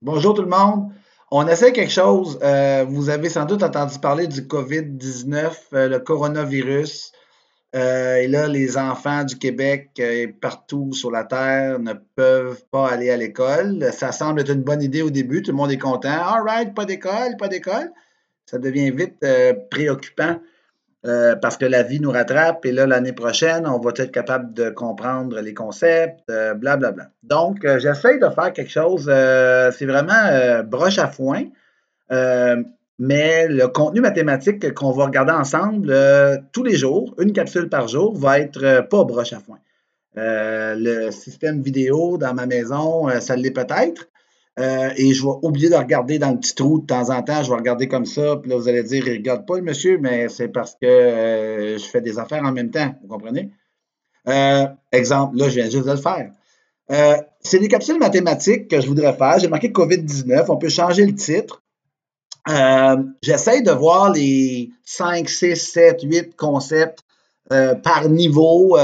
Bonjour tout le monde. On essaie quelque chose. Vous avez sans doute entendu parler du COVID-19, le coronavirus. Et là, les enfants du Québec et partout sur la Terre ne peuvent pas aller à l'école. Ça semble être une bonne idée au début. Tout le monde est content. All right, pas d'école, pas d'école. Ça devient vite préoccupant parce que la vie nous rattrape et là, l'année prochaine, on va être capable de comprendre les concepts, blablabla. Donc, j'essaie de faire quelque chose, c'est vraiment broche à foin, euh, mais le contenu mathématique qu'on va regarder ensemble tous les jours, une capsule par jour, va être pas broche à foin. Le système vidéo dans ma maison, ça l'est peut-être. Et je vais oublier de regarder dans le petit trou de temps en temps. Je vais regarder comme ça. Puis là, vous allez dire, il ne regarde pas le monsieur, mais c'est parce que je fais des affaires en même temps. Vous comprenez? Exemple, là, je viens juste de le faire. C'est des capsules mathématiques que je voudrais faire. J'ai marqué COVID-19. On peut changer le titre. J'essaie de voir les 5, 6, 7, 8 concepts par niveau,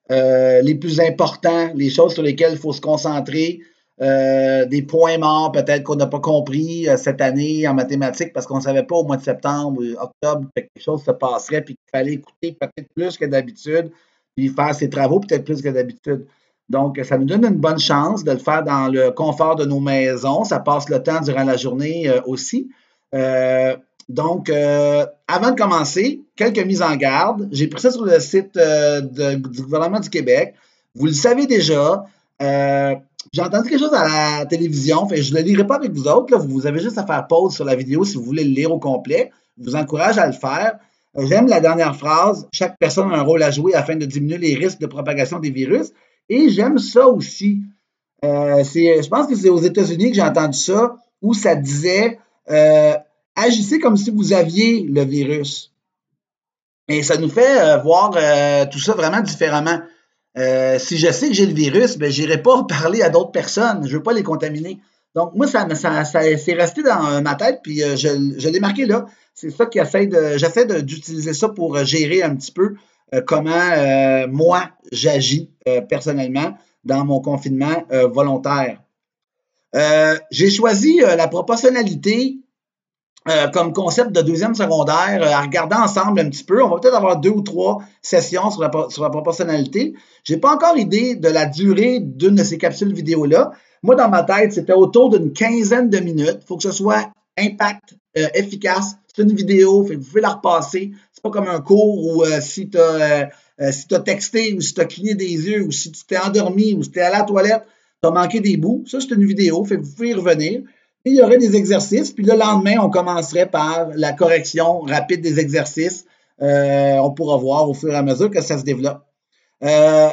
les plus importants, les choses sur lesquelles il faut se concentrer, des points morts peut-être qu'on n'a pas compris cette année en mathématiques parce qu'on ne savait pas au mois de septembre ou octobre que quelque chose se passerait puis qu'il fallait écouter peut-être plus que d'habitude puis faire ses travaux peut-être plus que d'habitude. Donc, ça nous donne une bonne chance de le faire dans le confort de nos maisons. Ça passe le temps durant la journée aussi. Avant de commencer, quelques mises en garde. J'ai pris ça sur le site du gouvernement du Québec. Vous le savez déjà. Euh, j'ai entendu quelque chose à la télévision. Fait, je ne le lirai pas avec vous autres. Là. Vous avez juste à faire pause sur la vidéo si vous voulez le lire au complet. Je vous encourage à le faire. J'aime la dernière phrase. Chaque personne a un rôle à jouer afin de diminuer les risques de propagation des virus. Et j'aime ça aussi. Je pense que c'est aux États-Unis que j'ai entendu ça, où ça disait agissez comme si vous aviez le virus. Et ça nous fait voir tout ça vraiment différemment. Si je sais que j'ai le virus, ben, je n'irai pas parler à d'autres personnes. Je ne veux pas les contaminer. Donc, moi, ça c'est resté dans ma tête, puis je l'ai marqué là. C'est ça j'essaie d'utiliser ça pour gérer un petit peu comment moi j'agis personnellement dans mon confinement volontaire. J'ai choisi la proportionnalité comme concept de deuxième secondaire à regarder ensemble un petit peu. On va peut-être avoir 2 ou 3 sessions sur la proportionnalité. Je n'ai pas encore idée de la durée d'une de ces capsules vidéo-là. Moi, dans ma tête, c'était autour d'une quinzaine de minutes. Il faut que ce soit impact, efficace. C'est une vidéo, vous pouvez la repasser. C'est pas comme un cours où si tu as texté ou si tu as cligné des yeux ou si tu t'es endormi ou si tu es allé à la toilette, tu as manqué des bouts. Ça, c'est une vidéo, vous pouvez y revenir. Et il y aurait des exercices, puis le lendemain, on commencerait par la correction rapide des exercices. On pourra voir au fur et à mesure que ça se développe. Euh,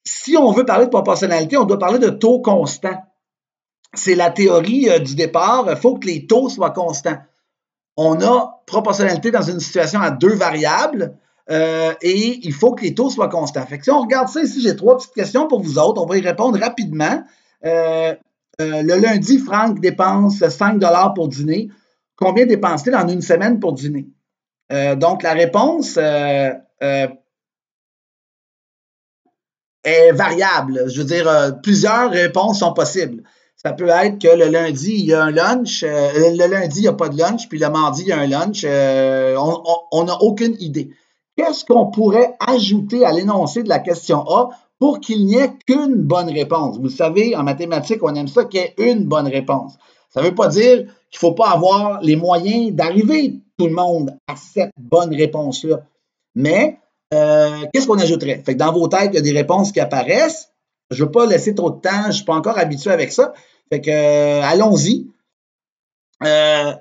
Si on veut parler de proportionnalité, on doit parler de taux constant. C'est la théorie du départ. Il faut que les taux soient constants. On a proportionnalité dans une situation à 2 variables et il faut que les taux soient constants. Fait que si on regarde ça ici, j'ai 3 petites questions pour vous autres. On va y répondre rapidement. Euh, le lundi, Franck dépense 5 pour dîner. Combien dépense-t-il en une semaine pour dîner? Donc, la réponse est variable. Je veux dire, plusieurs réponses sont possibles. Ça peut être que le lundi, il y a un lunch, le lundi, il n'y a pas de lunch, puis le mardi, il y a un lunch. On n'a aucune idée. Qu'est-ce qu'on pourrait ajouter à l'énoncé de la question A pour qu'il n'y ait qu'une bonne réponse? Vous savez, en mathématiques, on aime ça qu'il y ait une bonne réponse. Ça ne veut pas dire qu'il ne faut pas avoir les moyens d'arriver tout le monde à cette bonne réponse-là. Mais qu'est-ce qu'on ajouterait? Fait que dans vos têtes, il y a des réponses qui apparaissent. Je ne veux pas laisser trop de temps, je ne suis pas encore habitué avec ça. Fait que allons-y. Euh,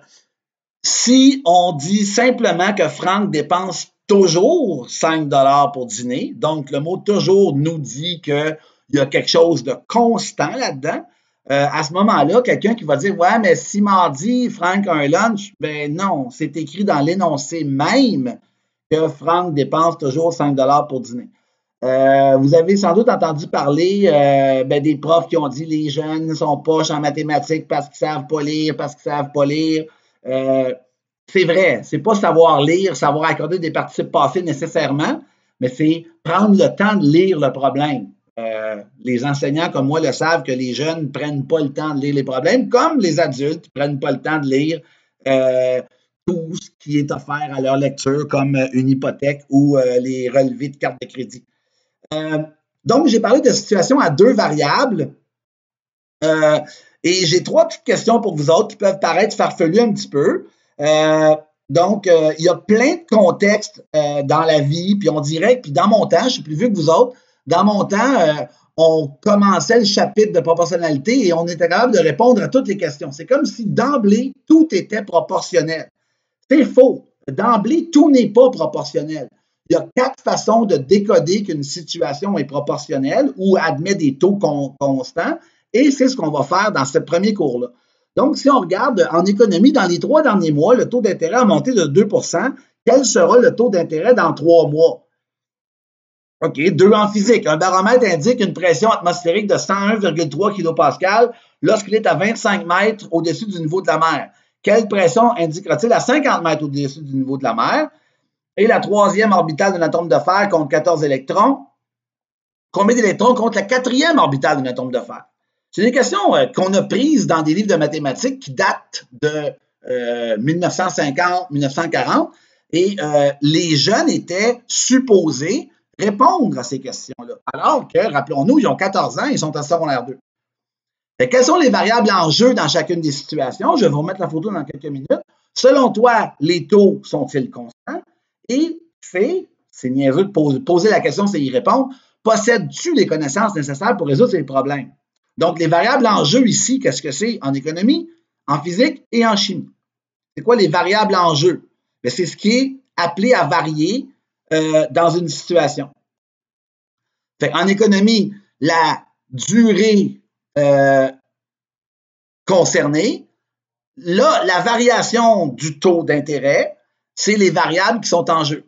Si on dit simplement que Franck dépense toujours 5 pour dîner, donc le mot toujours nous dit qu'il y a quelque chose de constant là-dedans, à ce moment-là, quelqu'un qui va dire ouais, mais si mardi, Franck a un lunch, ben non, c'est écrit dans l'énoncé même que Franck dépense toujours 5 pour dîner. Vous avez sans doute entendu parler des profs qui ont dit les jeunes sont poches en mathématiques parce qu'ils savent pas lire, parce qu'ils savent pas lire. Euh, c'est vrai, c'est pas savoir lire, savoir accorder des participes passés nécessairement, mais c'est prendre le temps de lire le problème. Les enseignants comme moi le savent que les jeunes ne prennent pas le temps de lire les problèmes, comme les adultes ne prennent pas le temps de lire tout ce qui est offert à leur lecture, comme une hypothèque ou les relevés de carte de crédit. Donc, j'ai parlé de situation à 2 variables. Et j'ai 3 petites questions pour vous autres qui peuvent paraître farfelues un petit peu. Donc, il y a plein de contextes dans la vie, puis on dirait, puis dans mon temps, je suis plus vieux que vous autres, dans mon temps, on commençait le chapitre de proportionnalité et on était capable de répondre à toutes les questions. C'est comme si d'emblée, tout était proportionnel. C'est faux. D'emblée, tout n'est pas proportionnel. Il y a 4 façons de décoder qu'une situation est proportionnelle ou admet des taux constants, et c'est ce qu'on va faire dans ce premier cours-là. Donc, si on regarde en économie, dans les 3 derniers mois, le taux d'intérêt a monté de 2 %. Quel sera le taux d'intérêt dans 3 mois? OK, 2 en physique. Un baromètre indique une pression atmosphérique de 101,3 kPa lorsqu'il est à 25 mètres au-dessus du niveau de la mer. Quelle pression indiquera-t-il à 50 mètres au-dessus du niveau de la mer? Et la 3e orbitale d'un atome de fer compte 14 électrons. Combien d'électrons compte la 4e orbitale d'un atome de fer? C'est des questions qu'on a prises dans des livres de mathématiques qui datent de 1950-1940 et les jeunes étaient supposés répondre à ces questions-là. Alors que, rappelons-nous, ils ont 14 ans, ils sont en secondaire 2. Quelles sont les variables en jeu dans chacune des situations? Je vais vous remettre la photo dans quelques minutes. Selon toi, les taux sont-ils constants? Et c'est niaiseux de poser la question, c'est y répondre. Possèdes-tu les connaissances nécessaires pour résoudre ces problèmes? Donc, les variables en jeu ici, qu'est-ce que c'est en économie, en physique et en chimie? C'est quoi les variables en jeu? C'est ce qui est appelé à varier dans une situation. En économie, la durée concernée, là, la variation du taux d'intérêt, c'est les variables qui sont en jeu.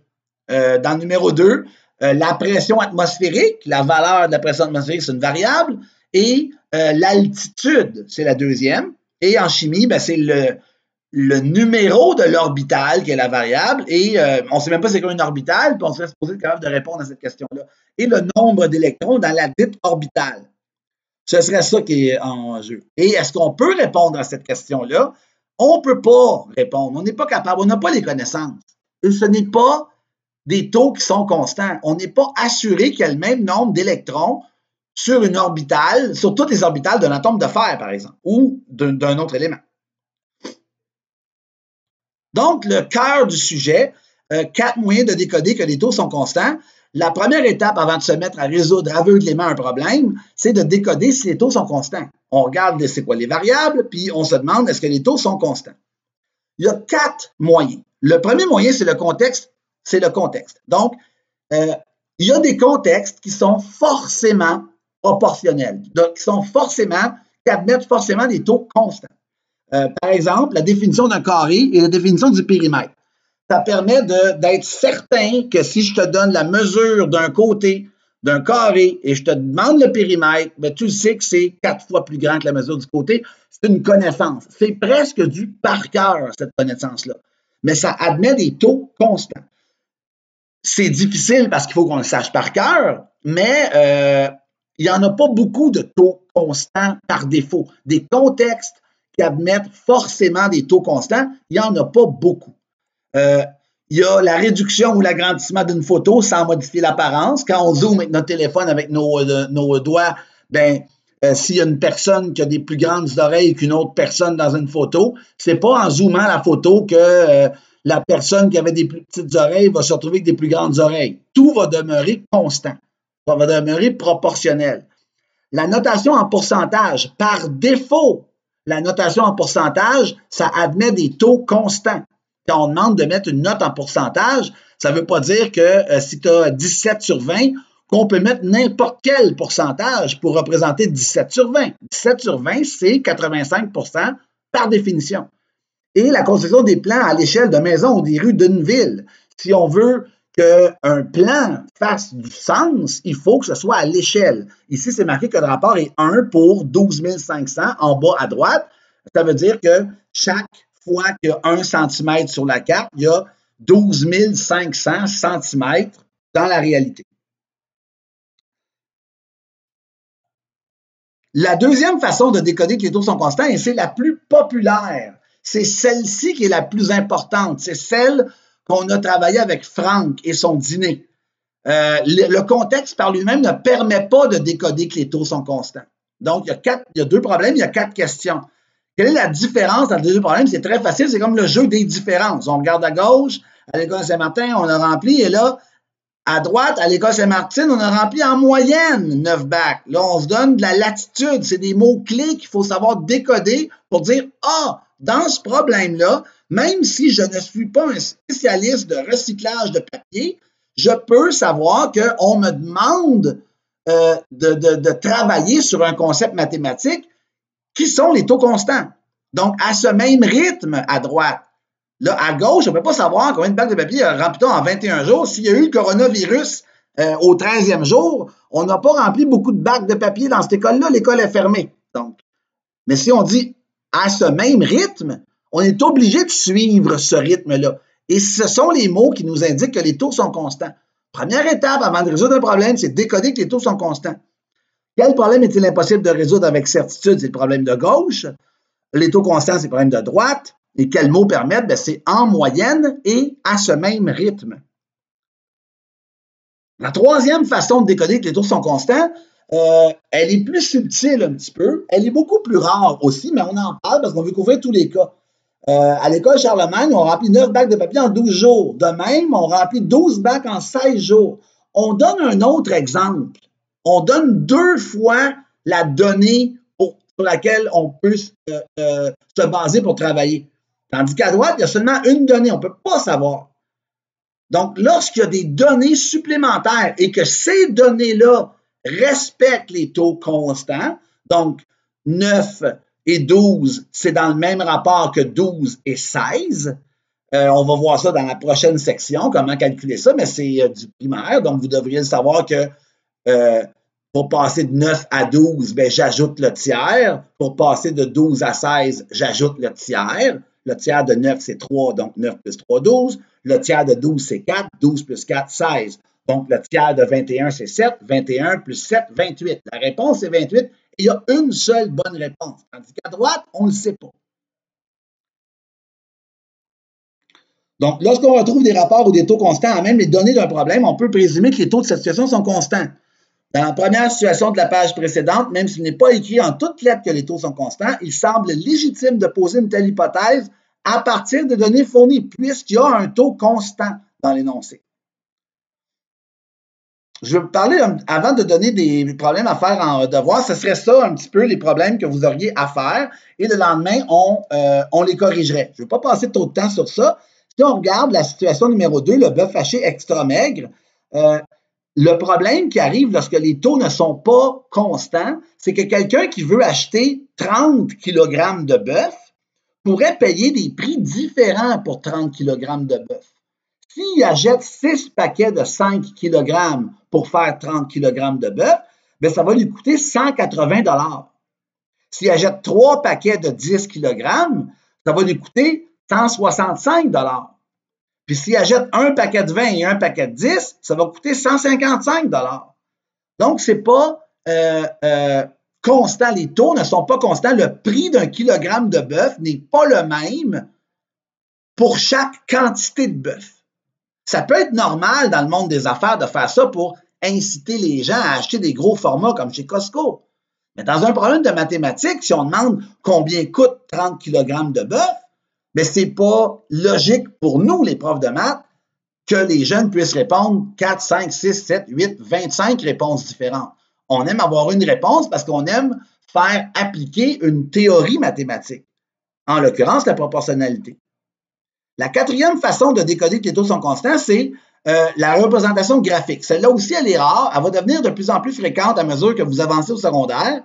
Dans le numéro 2, la pression atmosphérique, la valeur de la pression atmosphérique, c'est une variable, et l'altitude, c'est la 2e. Et en chimie, ben, c'est le numéro de l'orbital qui est la variable, et on ne sait même pas c'est quoi une orbitale, puis on serait supposé être capable de répondre à cette question-là. Et le nombre d'électrons dans la dite orbitale. Ce serait ça qui est en jeu. Et est-ce qu'on peut répondre à cette question-là? On ne peut pas répondre. On n'est pas capable. On n'a pas les connaissances. Et ce n'est pas des taux qui sont constants. On n'est pas assuré qu'il y a le même nombre d'électrons sur une orbitale, sur toutes les orbitales d'un atome de fer, par exemple, ou d'un autre élément. Donc, le cœur du sujet, 4 moyens de décoder que les taux sont constants. La première étape avant de se mettre à résoudre aveuglément un problème, c'est de décoder si les taux sont constants. On regarde c'est quoi les variables, puis on se demande est-ce que les taux sont constants. Il y a 4 moyens. Le premier moyen, c'est le contexte. C'est le contexte. Donc, il y a des contextes qui sont forcément proportionnels, donc qui admettent forcément des taux constants. Par exemple, la définition d'un carré et la définition du périmètre. Ça permet d'être certain que si je te donne la mesure d'un côté d'un carré et je te demande le périmètre, ben, tu sais que c'est 4 fois plus grand que la mesure du côté. C'est une connaissance. C'est presque du par cœur, cette connaissance-là. Mais ça admet des taux constants. C'est difficile parce qu'il faut qu'on le sache par cœur, mais il n'y en a pas beaucoup de taux constants par défaut. Des contextes qui admettent forcément des taux constants, il n'y en a pas beaucoup. Il y a la réduction ou l'agrandissement d'une photo sans modifier l'apparence. Quand on zoome avec notre téléphone avec nos doigts, ben, s'il y a une personne qui a des plus grandes oreilles qu'une autre personne dans une photo, c'est pas en zoomant la photo que la personne qui avait des plus petites oreilles va se retrouver avec des plus grandes oreilles. Tout va demeurer constant, ça va demeurer proportionnel. La notation en pourcentage, par défaut, la notation en pourcentage, ça admet des taux constants. Quand on demande de mettre une note en pourcentage, ça ne veut pas dire que si tu as 17 sur 20, qu'on peut mettre n'importe quel pourcentage pour représenter 17 sur 20. 17 sur 20, c'est 85 % par définition. Et la construction des plans à l'échelle de maisons ou des rues d'une ville. Si on veut qu'un plan fasse du sens, il faut que ce soit à l'échelle. Ici, c'est marqué que le rapport est 1 pour 12 500 en bas à droite. Ça veut dire que chaque fois qu'il y a 1 cm sur la carte, il y a 12 500 cm dans la réalité. La deuxième façon de décoder que les taux sont constants, et c'est la plus populaire, c'est celle-ci qui est la plus importante. C'est celle qu'on a travaillée avec Franck et son dîner. Le contexte par lui-même ne permet pas de décoder que les taux sont constants. Donc, il y a deux problèmes, il y a 4 questions. Quelle est la différence entre les deux problèmes? C'est très facile, c'est comme le jeu des différences. On regarde à gauche, à l'École Saint-Martin, on a rempli, et là, à droite, à l'École Saint-Martin, on a rempli en moyenne 9 bacs. Là, on se donne de la latitude. C'est des mots-clés qu'il faut savoir décoder pour dire, ah, dans ce problème-là, même si je ne suis pas un spécialiste de recyclage de papier, je peux savoir qu'on me demande de travailler sur un concept mathématique qui sont les taux constants. Donc, à ce même rythme à droite. Là, à gauche, on ne peut pas savoir combien de bacs de papier remplit-on en 21 jours. S'il y a eu le coronavirus au 13e jour, on n'a pas rempli beaucoup de bacs de papier dans cette école-là. L'école est fermée. Donc, mais si on dit à ce même rythme, on est obligé de suivre ce rythme-là. Et ce sont les mots qui nous indiquent que les taux sont constants. Première étape avant de résoudre un problème, c'est de décoder que les taux sont constants. Quel problème est-il impossible de résoudre avec certitude? C'est le problème de gauche. Les taux constants, c'est le problème de droite. Et quels mots permettent? Ben, c'est en moyenne et à ce même rythme. La troisième façon de décoder que les taux sont constants, elle est plus subtile un petit peu. Elle est beaucoup plus rare aussi, mais on en parle parce qu'on veut couvrir tous les cas. À l'école Charlemagne, on remplit 9 bacs de papier en 12 jours. De même, on remplit 12 bacs en 16 jours. On donne un autre exemple. On donne 2 fois la donnée sur laquelle on peut se baser pour travailler. Tandis qu'à droite, il y a seulement une donnée. On ne peut pas savoir. Donc, lorsqu'il y a des données supplémentaires et que ces données-là respectent les taux constants, donc 9 et 12, c'est dans le même rapport que 12 et 16. On va voir ça dans la prochaine section, comment calculer ça, mais c'est du primaire, donc vous devriez savoir que pour passer de 9 à 12, ben, j'ajoute le tiers. Pour passer de 12 à 16, j'ajoute le tiers. Le tiers de 9, c'est 3, donc 9 plus 3, 12. Le tiers de 12, c'est 4. 12 plus 4, 16. Donc, le tiers de 21, c'est 7. 21 plus 7, 28. La réponse, c'est 28. Et il y a une seule bonne réponse. Tandis qu'à droite, on ne le sait pas. Donc, lorsqu'on retrouve des rapports ou des taux constants à même les données d'un problème, on peut présumer que les taux de cette situation sont constants. Dans la première situation de la page précédente, même s'il n'est pas écrit en toutes lettres que les taux sont constants, il semble légitime de poser une telle hypothèse à partir de données fournies, puisqu'il y a un taux constant dans l'énoncé. Je vais vous parler, avant de donner des problèmes à faire en devoir, ce serait ça un petit peu les problèmes que vous auriez à faire, et le lendemain, on les corrigerait. Je ne vais pas passer trop de temps sur ça. Si on regarde la situation numéro 2, le bœuf haché extra maigre, le problème qui arrive lorsque les taux ne sont pas constants, c'est que quelqu'un qui veut acheter 30 kg de bœuf pourrait payer des prix différents pour 30 kg de bœuf. S'il achète 6 paquets de 5 kg pour faire 30 kg de bœuf, bien, ça va lui coûter 180 $. S'il achète 3 paquets de 10 kg, ça va lui coûter 165 $. Puis s'il achète un paquet de 20 et un paquet de 10, ça va coûter 155 $. Donc, ce n'est pas constant. Les taux ne sont pas constants. Le prix d'un kilogramme de bœuf n'est pas le même pour chaque quantité de bœuf. Ça peut être normal dans le monde des affaires de faire ça pour inciter les gens à acheter des gros formats comme chez Costco. Mais dans un problème de mathématiques, si on demande combien coûte 30 kg de bœuf, mais ce n'est pas logique pour nous, les profs de maths, que les jeunes puissent répondre 4, 5, 6, 7, 8, 25 réponses différentes. On aime avoir une réponse parce qu'on aime faire appliquer une théorie mathématique, en l'occurrence la proportionnalité. La quatrième façon de décoder que les taux sont constants, c'est la représentation graphique. Celle-là aussi, elle est rare. Elle va devenir de plus en plus fréquente à mesure que vous avancez au secondaire.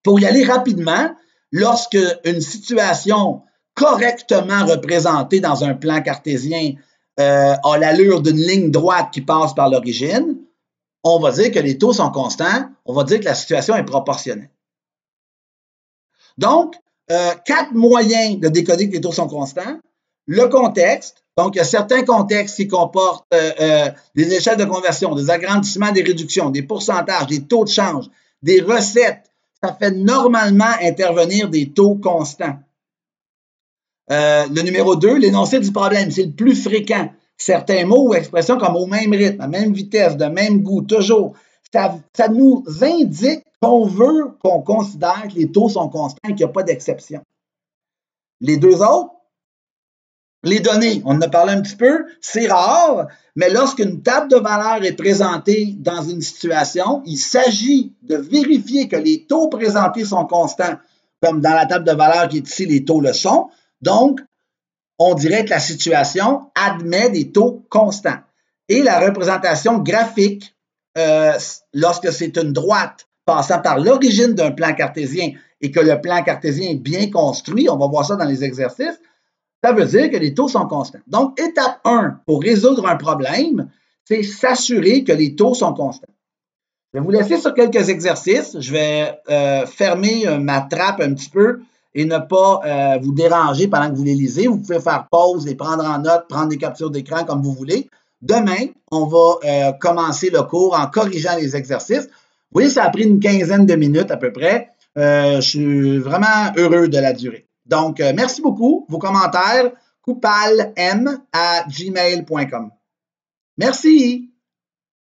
Pour y aller rapidement, lorsque une situation correctement représentée dans un plan cartésien a l'allure d'une ligne droite qui passe par l'origine, on va dire que les taux sont constants, on va dire que la situation est proportionnelle. Donc, 4 moyens de décoder que les taux sont constants. Le contexte, donc il y a certains contextes qui comportent des échelles de conversion, des agrandissements, des réductions, des pourcentages, des taux de change, des recettes, ça fait normalement intervenir des taux constants. Le numéro 2, l'énoncé du problème, c'est le plus fréquent. Certains mots ou expressions comme au même rythme, à même vitesse, de même goût, toujours. Ça nous indique qu'on veut qu'on considère que les taux sont constants et qu'il n'y a pas d'exception. Les deux autres, les données, on en a parlé un petit peu, c'est rare, mais lorsqu'une table de valeurs est présentée dans une situation, il s'agit de vérifier que les taux présentés sont constants, comme dans la table de valeurs qui est ici, les taux le sont. Donc, on dirait que la situation admet des taux constants. Et la représentation graphique, lorsque c'est une droite passant par l'origine d'un plan cartésien et que le plan cartésien est bien construit, on va voir ça dans les exercices, ça veut dire que les taux sont constants. Donc, étape 1, pour résoudre un problème, c'est s'assurer que les taux sont constants. Je vais vous laisser sur quelques exercices. Je vais fermer ma trappe un petit peu et ne pas vous déranger pendant que vous les lisez. Vous pouvez faire pause et prendre en note, prendre des captures d'écran comme vous voulez. Demain, on va commencer le cours en corrigeant les exercices. Vous voyez, ça a pris une quinzaine de minutes à peu près. Je suis vraiment heureux de la durée. Donc, merci beaucoup. Vos commentaires, coupalm@gmail.com. Merci.